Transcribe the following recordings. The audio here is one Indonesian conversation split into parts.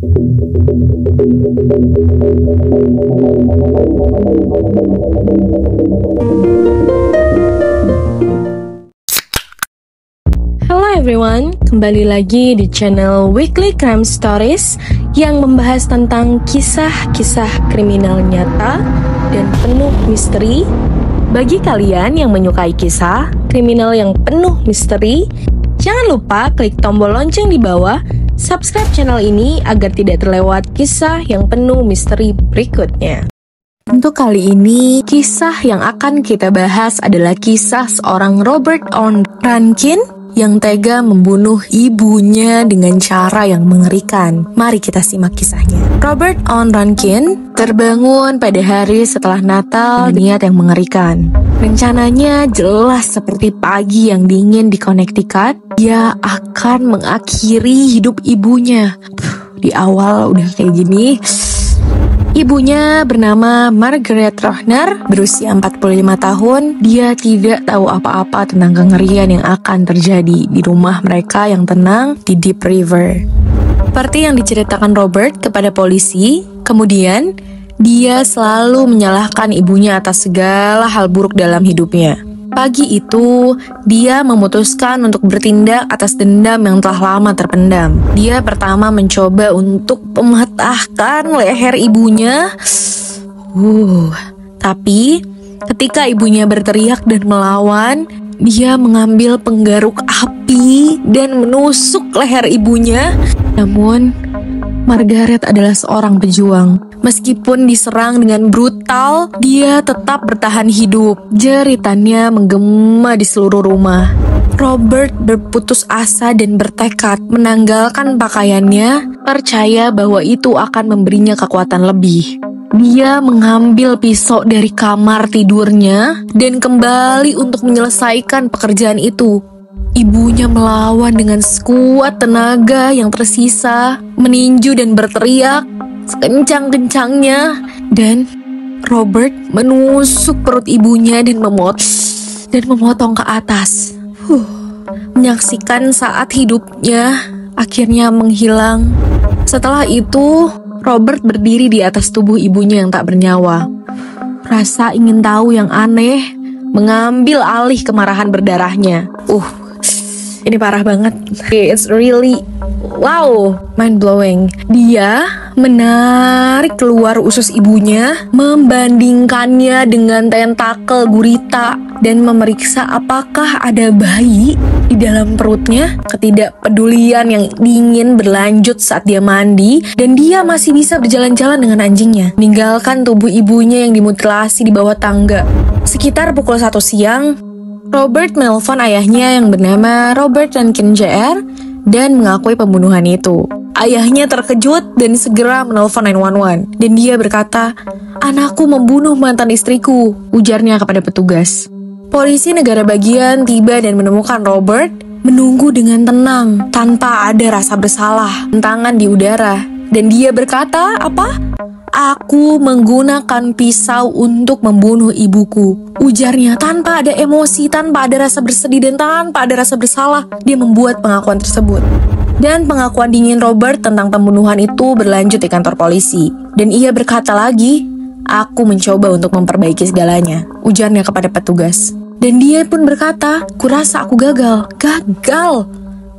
Hello everyone, kembali lagi di channel Weekly Crime Stories yang membahas tentang kisah-kisah kriminal nyata dan penuh misteri. Bagi kalian yang menyukai kisah kriminal yang penuh misteri, jangan lupa klik tombol lonceng di bawah, subscribe channel ini agar tidak terlewat kisah yang penuh misteri berikutnya. Untuk kali ini, kisah yang akan kita bahas adalah kisah seorang Robert Owen Rankin yang tega membunuh ibunya dengan cara yang mengerikan. Mari kita simak kisahnya. Robert Owen Rankin terbangun pada hari setelah Natal dengan niat yang mengerikan. Rencananya jelas seperti pagi yang dingin di Connecticut. Dia akan mengakhiri hidup ibunya. Di awal udah kayak gini. Ibunya bernama Margaret Rohner, berusia 45 tahun. Dia tidak tahu apa-apa tentang kengerian yang akan terjadi di rumah mereka yang tenang di Deep River. Seperti yang diceritakan Robert kepada polisi, kemudian dia selalu menyalahkan ibunya atas segala hal buruk dalam hidupnya. Pagi itu, dia memutuskan untuk bertindak atas dendam yang telah lama terpendam. Dia pertama mencoba untuk mematahkan leher ibunya. Tapi ketika ibunya berteriak dan melawan, dia mengambil penggaruk api dan menusuk leher ibunya. Namun, Margaret adalah seorang pejuang. Meskipun diserang dengan brutal, dia tetap bertahan hidup. Jeritannya menggema di seluruh rumah. Robert berputus asa dan bertekad menanggalkan pakaiannya, percaya bahwa itu akan memberinya kekuatan lebih. Dia mengambil pisau dari kamar tidurnya dan kembali untuk menyelesaikan pekerjaan itu. Ibunya melawan dengan sekuat tenaga yang tersisa, meninju dan berteriak sekencang-kencangnya, dan Robert menusuk perut ibunya dan memotong ke atas. Menyaksikan saat hidupnya akhirnya menghilang. Setelah itu, Robert berdiri di atas tubuh ibunya yang tak bernyawa. Rasa ingin tahu yang aneh mengambil alih kemarahan berdarahnya. Ini parah banget. It's really mind blowing. Dia menarik keluar usus ibunya, membandingkannya dengan tentakel gurita, dan memeriksa apakah ada bayi di dalam perutnya. Ketidakpedulian yang dingin berlanjut saat dia mandi, dan dia masih bisa berjalan-jalan dengan anjingnya, meninggalkan tubuh ibunya yang dimutilasi di bawah tangga. Sekitar pukul 1 siang, Robert menelpon ayahnya yang bernama Robert Rankin Jr. dan mengakui pembunuhan itu. Ayahnya terkejut dan segera menelpon 911. Dan dia berkata, "Anakku membunuh mantan istriku," ujarnya kepada petugas. Polisi negara bagian tiba dan menemukan Robert menunggu dengan tenang, tanpa ada rasa bersalah, tangan di udara. Dan dia berkata, "Aku menggunakan pisau untuk membunuh ibuku," ujarnya tanpa ada emosi, tanpa ada rasa bersedih, dan tanpa ada rasa bersalah. Dia membuat pengakuan tersebut. Dan pengakuan dingin Robert tentang pembunuhan itu berlanjut di kantor polisi. Dan ia berkata lagi, "Aku mencoba untuk memperbaiki segalanya," ujarnya kepada petugas. Dan dia pun berkata, "Kurasa aku gagal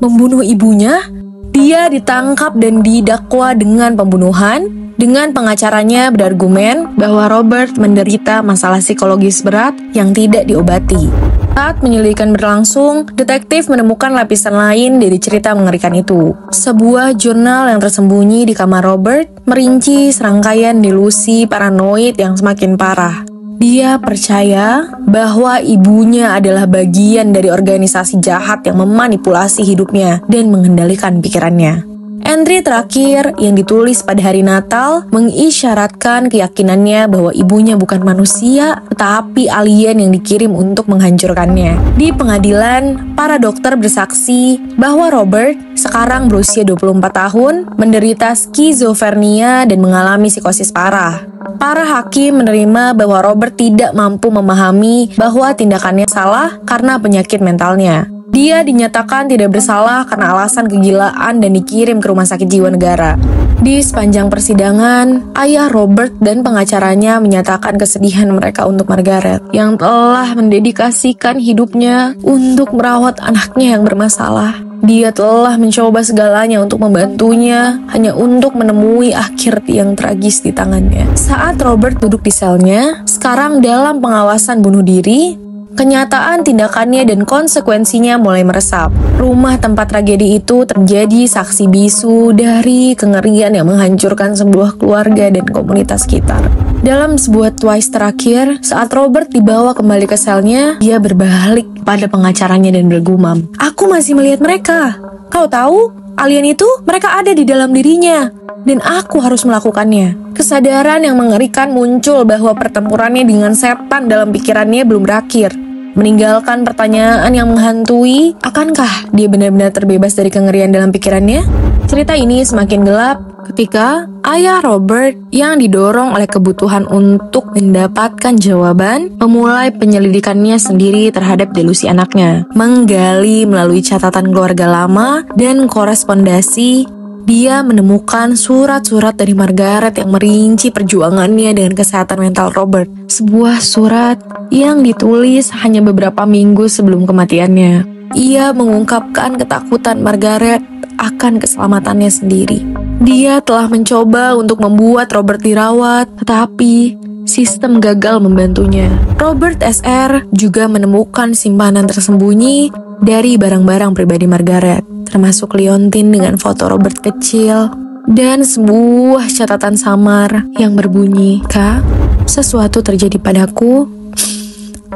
membunuh ibunya." Dia ditangkap dan didakwa dengan pembunuhan. Dengan pengacaranya berargumen bahwa Robert menderita masalah psikologis berat yang tidak diobati. Saat penyelidikan berlangsung, detektif menemukan lapisan lain dari cerita mengerikan itu. Sebuah jurnal yang tersembunyi di kamar Robert merinci serangkaian delusi paranoid yang semakin parah. Dia percaya bahwa ibunya adalah bagian dari organisasi jahat yang memanipulasi hidupnya dan mengendalikan pikirannya. Entry terakhir yang ditulis pada hari Natal mengisyaratkan keyakinannya bahwa ibunya bukan manusia, tetapi alien yang dikirim untuk menghancurkannya. Di pengadilan, para dokter bersaksi bahwa Robert, sekarang berusia 24 tahun, menderita skizofrenia dan mengalami psikosis parah. Para hakim menerima bahwa Robert tidak mampu memahami bahwa tindakannya salah karena penyakit mentalnya. Dia dinyatakan tidak bersalah karena alasan kegilaan dan dikirim ke rumah sakit jiwa negara. Di sepanjang persidangan, ayah Robert dan pengacaranya menyatakan kesedihan mereka untuk Margaret yang telah mendedikasikan hidupnya untuk merawat anaknya yang bermasalah. Dia telah mencoba segalanya untuk membantunya, hanya untuk menemui akhir yang tragis di tangannya. Saat Robert duduk di selnya, sekarang dalam pengawasan bunuh diri, kenyataan tindakannya dan konsekuensinya mulai meresap. Rumah tempat tragedi itu terjadi saksi bisu dari kengerian yang menghancurkan sebuah keluarga dan komunitas sekitar. Dalam sebuah twist terakhir, saat Robert dibawa kembali ke selnya, dia berbalik pada pengacaranya dan bergumam, "Aku masih melihat mereka. Kau tahu, alien itu mereka ada di dalam dirinya. Dan aku harus melakukannya." Kesadaran yang mengerikan muncul bahwa pertempurannya dengan setan dalam pikirannya belum berakhir. Meninggalkan pertanyaan yang menghantui, akankah dia benar-benar terbebas dari kengerian dalam pikirannya? Cerita ini semakin gelap ketika ayah Robert yang didorong oleh kebutuhan untuk mendapatkan jawaban memulai penyelidikannya sendiri terhadap delusi anaknya. Menggali melalui catatan keluarga lama dan korespondasi, dia menemukan surat-surat dari Margaret yang merinci perjuangannya dengan kesehatan mental Robert. Sebuah surat yang ditulis hanya beberapa minggu sebelum kematiannya. Ia mengungkapkan ketakutan Margaret akan keselamatannya sendiri. Dia telah mencoba untuk membuat Robert dirawat, tetapi sistem gagal membantunya. Robert SR juga menemukan simpanan tersembunyi dari barang-barang pribadi Margaret, termasuk liontin dengan foto Robert kecil, dan sebuah catatan samar yang berbunyi, "Kak, sesuatu terjadi padaku.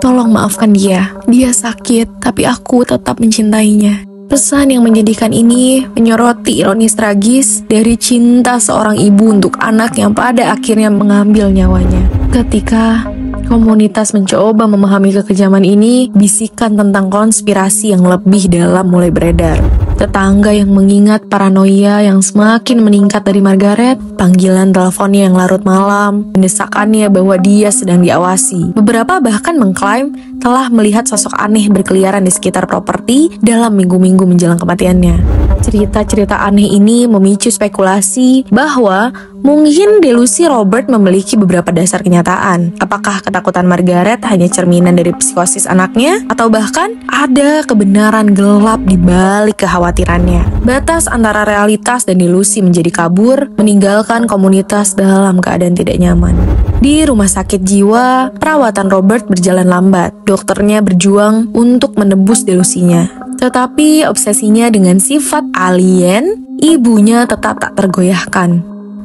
Tolong maafkan dia. Dia sakit, tapi aku tetap mencintainya." Pesan yang menyedihkan ini menyoroti ironis tragis dari cinta seorang ibu untuk anak yang pada akhirnya mengambil nyawanya. Ketika komunitas mencoba memahami kekejaman ini, bisikan tentang konspirasi yang lebih dalam mulai beredar. Tetangga yang mengingat paranoia yang semakin meningkat dari Margaret, panggilan teleponnya yang larut malam, mendesakannya bahwa dia sedang diawasi. Beberapa bahkan mengklaim telah melihat sosok aneh berkeliaran di sekitar properti dalam minggu-minggu menjelang kematiannya. Cerita-cerita aneh ini memicu spekulasi bahwa mungkin delusi Robert memiliki beberapa dasar kenyataan. Apakah ketakutan Margaret hanya cerminan dari psikosis anaknya? Atau bahkan ada kebenaran gelap di balik kekhawatirannya? Batas antara realitas dan delusi menjadi kabur, meninggalkan komunitas dalam keadaan tidak nyaman. Di rumah sakit jiwa, perawatan Robert berjalan lambat. Dokternya berjuang untuk menebus delusinya. Tetapi obsesinya dengan sifat alien, ibunya tetap tak tergoyahkan.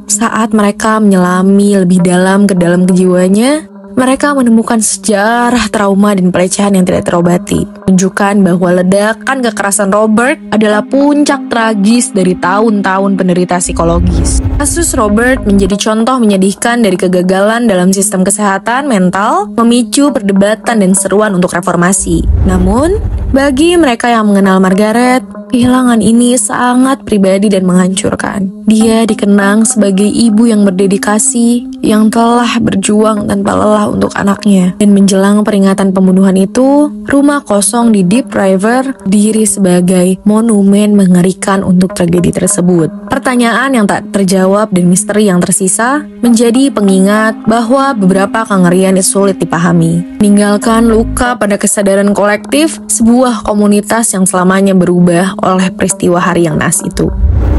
Saat mereka menyelami lebih dalam ke dalam kejiwaannya, mereka menemukan sejarah trauma dan pelecehan yang tidak terobati. Menunjukkan bahwa ledakan kekerasan Robert adalah puncak tragis dari tahun-tahun penderita psikologis. Kasus Robert menjadi contoh menyedihkan dari kegagalan dalam sistem kesehatan mental, memicu perdebatan dan seruan untuk reformasi. Namun, bagi mereka yang mengenal Margaret, kehilangan ini sangat pribadi dan menghancurkan. Dia dikenang sebagai ibu yang berdedikasi, yang telah berjuang tanpa lelah untuk anaknya. Dan menjelang peringatan pembunuhan itu, rumah kosong di Deep River berdiri sebagai monumen mengerikan untuk tragedi tersebut. Pertanyaan yang tak terjawab dan misteri yang tersisa menjadi pengingat bahwa beberapa kengerian sulit dipahami. Meninggalkan luka pada kesadaran kolektif sebuah komunitas yang selamanya berubah oleh peristiwa hari yang naas itu.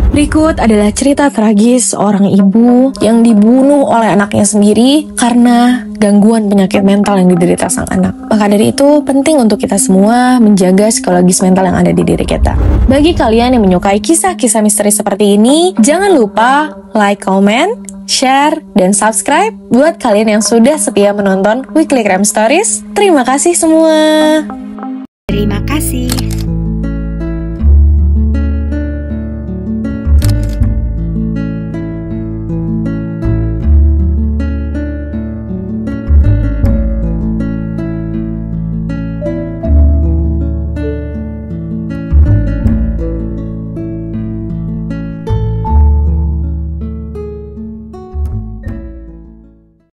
Berikut adalah cerita tragis seorang ibu yang dibunuh oleh anaknya sendiri karena gangguan penyakit mental yang diderita sang anak. Maka dari itu, penting untuk kita semua menjaga psikologis mental yang ada di diri kita. Bagi kalian yang menyukai kisah-kisah misteri seperti ini, jangan lupa like, comment, share, dan subscribe. Buat kalian yang sudah setia menonton Weekly Crime Stories, terima kasih semua.